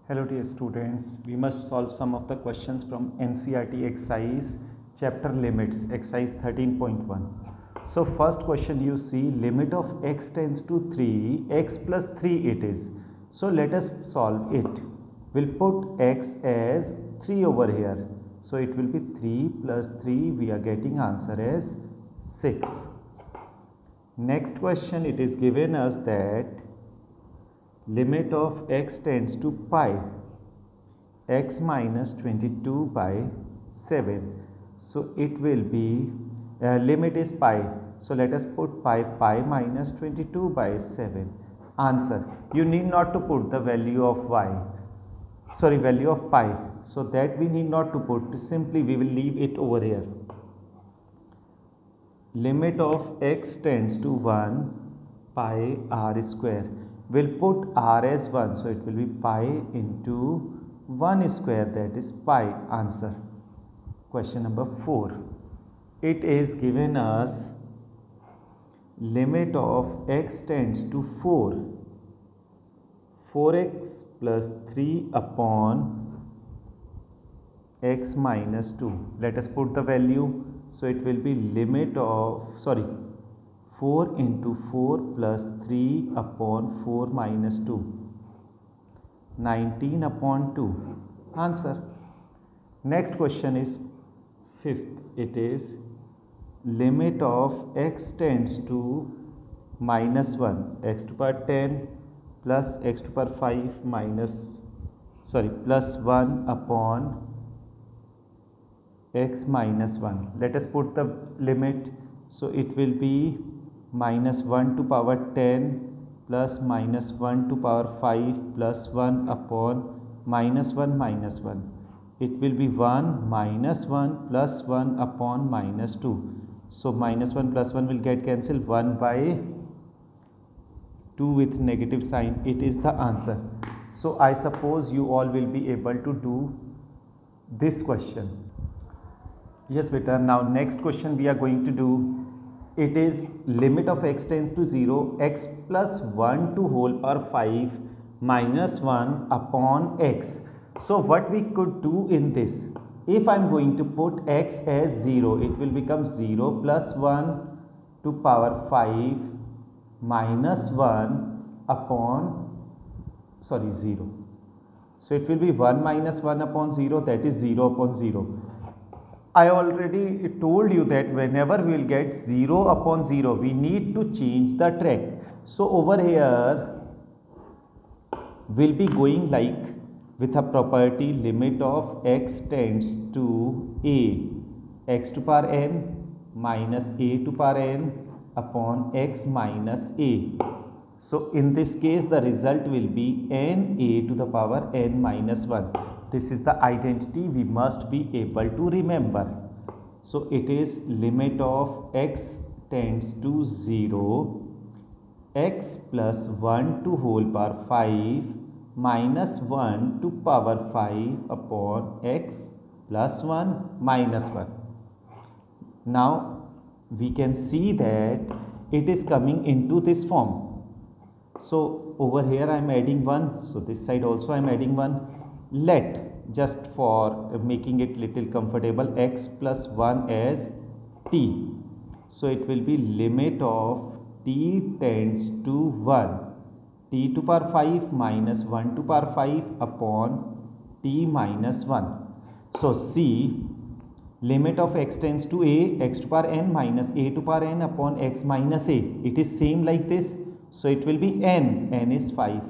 Hello dear students, we must solve some of the questions from NCERT exercise chapter limits exercise 13.1. So first question you see limit of x tends to 3, x plus 3 it is. So let us solve it. We'll put x as 3 over here. So it will be 3 plus 3, we are getting answer as 6. Next question, it is given us that limit of x tends to pi, x minus 22 by 7. So it will be limit is pi. So let us put pi minus 22 by 7. Answer. You need not to put the value of value of pi. So that we need not to put. Simply we will leave it over here. Limit of x tends to 1 pi r square. We'll put r as 1. So it will be pi into 1 square, that is pi. Answer. Question number 4. It is given us limit of x tends to 4. 4x plus 3 upon x minus 2. Let us put the value. So it will be limit of 4 into 4 plus 3 upon 4 minus 2. 19 upon 2. Answer. Next question is 5th. It is limit of x tends to minus 1, x to power 10 plus x to power 5 plus 1 upon x minus 1. Let us put the limit. So it will be minus 1 to power 10 plus minus 1 to power 5 plus 1 upon minus 1 minus 1. It will be 1 minus 1 plus 1 upon minus 2. So minus 1 plus 1 will get cancelled. 1 by 2 with negative sign. It is the answer. So I suppose you all will be able to do this question. Yes beta, now next question we are going to do. It is limit of x tends to 0, x plus 1 to whole power 5 minus 1 upon x. So what we could do in this, if I am going to put x as 0, it will become 0 plus 1 to power 5 minus 1 upon 0. So it will be 1 minus 1 upon 0, that is 0 upon 0. I already told you that whenever we will get 0 upon 0, we need to change the track. So over here, we'll be going like with a property limit of x tends to a, x to power n minus a to power n upon x minus a. So in this case, the result will be n a to the power n minus 1. This is the identity we must be able to remember. So it is limit of x tends to 0, x plus 1 to whole power 5 minus 1 to power 5 upon x plus 1 minus 1. Now we can see that it is coming into this form. So over here I am adding 1. So this side also I am adding 1. Let, just for making it little comfortable, x plus 1 as t. So it will be limit of t tends to 1, t to power 5 minus 1 to power 5 upon t minus 1. So see, limit of x tends to a, x to power n minus a to power n upon x minus a. It is same like this. So it will be n is 5.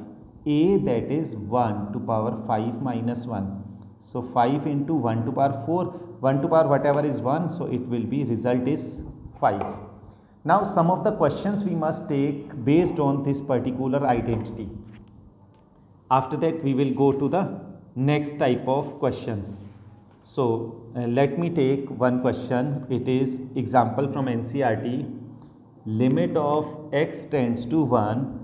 A, that is 1 to power 5 minus 1. So 5 into 1 to power 4, 1 to power whatever is 1. So it will be result is 5. Now some of the questions we must take based on this particular identity. After that we will go to the next type of questions. So let me take one question. It is example from NCERT. Limit of x tends to 1,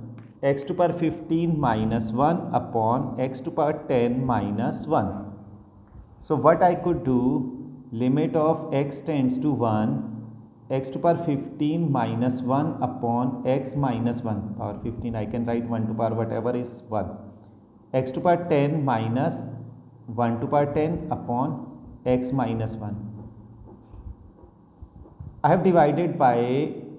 x to power 15 minus 1 upon x to power 10 minus 1. So what I could do, limit of x tends to 1, x to power 15 minus 1 upon x minus 1, power 15, I can write 1 to power whatever is 1, x to power 10 minus 1 to power 10 upon x minus 1. I have divided by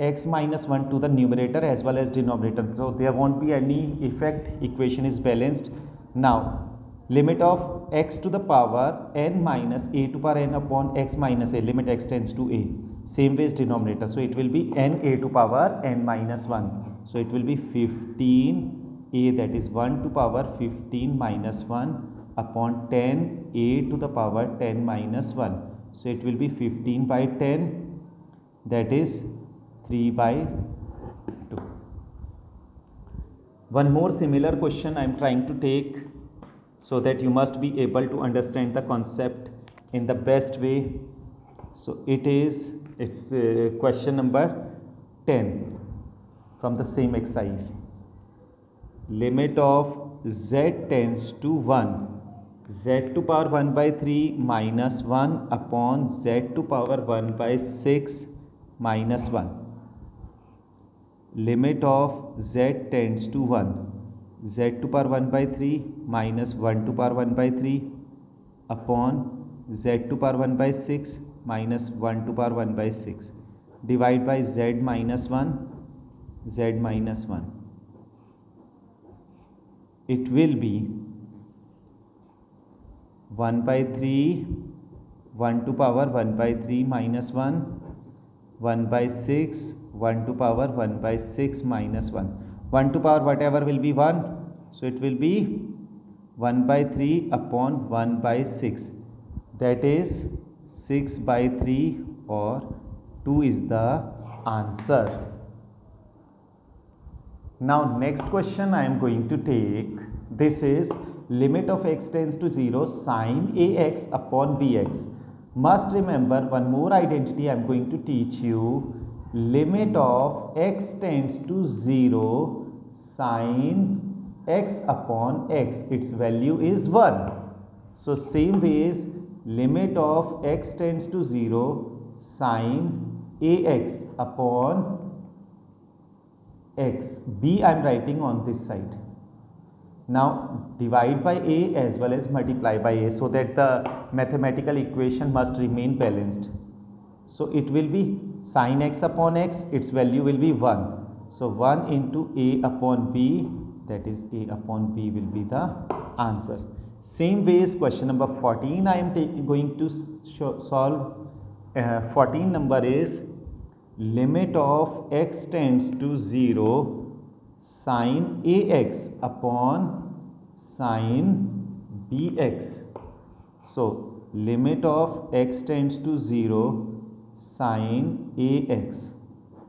x minus 1 to the numerator as well as denominator, so there won't be any effect, equation is balanced. Now limit of x to the power n minus a to power n upon x minus a, limit x tends to a, same way as denominator, so it will be n a to power n minus 1, so it will be 15 a, that is 1 to power 15 minus 1 upon 10 a to the power 10 minus 1, so it will be 15 by 10, that is 3 by 2. One more similar question I am trying to take, so that you must be able to understand the concept in the best way. So it's question number 10 from the same exercise. Limit of z tends to 1, z to power 1 by 3 minus 1 upon z to power 1 by 6 minus 1. Limit of z tends to 1, z to power 1 by 3 minus 1 to power 1 by 3 upon z to power 1 by 6 minus 1 to power 1 by 6. Divide by z minus 1, z minus 1. It will be 1 by 3, 1 to power 1 by 3 minus 1, 1 by 6, 1 to power 1 by 6 minus 1. 1 to power whatever will be 1, so it will be 1 by 3 upon 1 by 6, that is 6 by 3 or 2 is the answer. Now next question I am going to take, this is limit of x tends to 0 sin ax upon bx. Must remember one more identity I am going to teach you, limit of x tends to 0 sin x upon x, its value is 1. So same ways limit of x tends to 0 sin ax upon x, b I am writing on this side. Now divide by a as well as multiply by a, so that the mathematical equation must remain balanced. So it will be sin x upon x, its value will be 1. So 1 into a upon b, that is a upon b will be the answer. Same way as question number 14 I am going to solve. 14 number is limit of x tends to 0 sin ax upon sin bx. So limit of x tends to 0 sin ax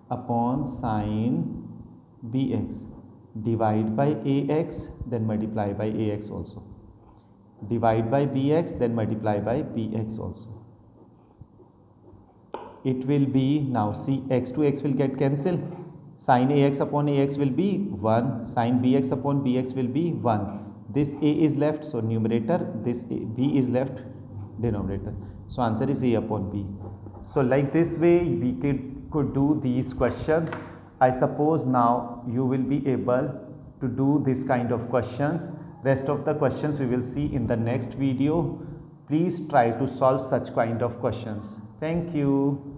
upon sin bx. Divide by ax, then multiply by ax also. Divide by bx, then multiply by bx also. It will be, now see, x to x will get cancelled. Sin ax upon ax will be 1, sin bx upon bx will be 1. This a is left, so numerator, this b is left, denominator. So answer is a upon b. So like this way we could do these questions. I suppose now you will be able to do this kind of questions. Rest of the questions we will see in the next video. Please try to solve such kind of questions. Thank you.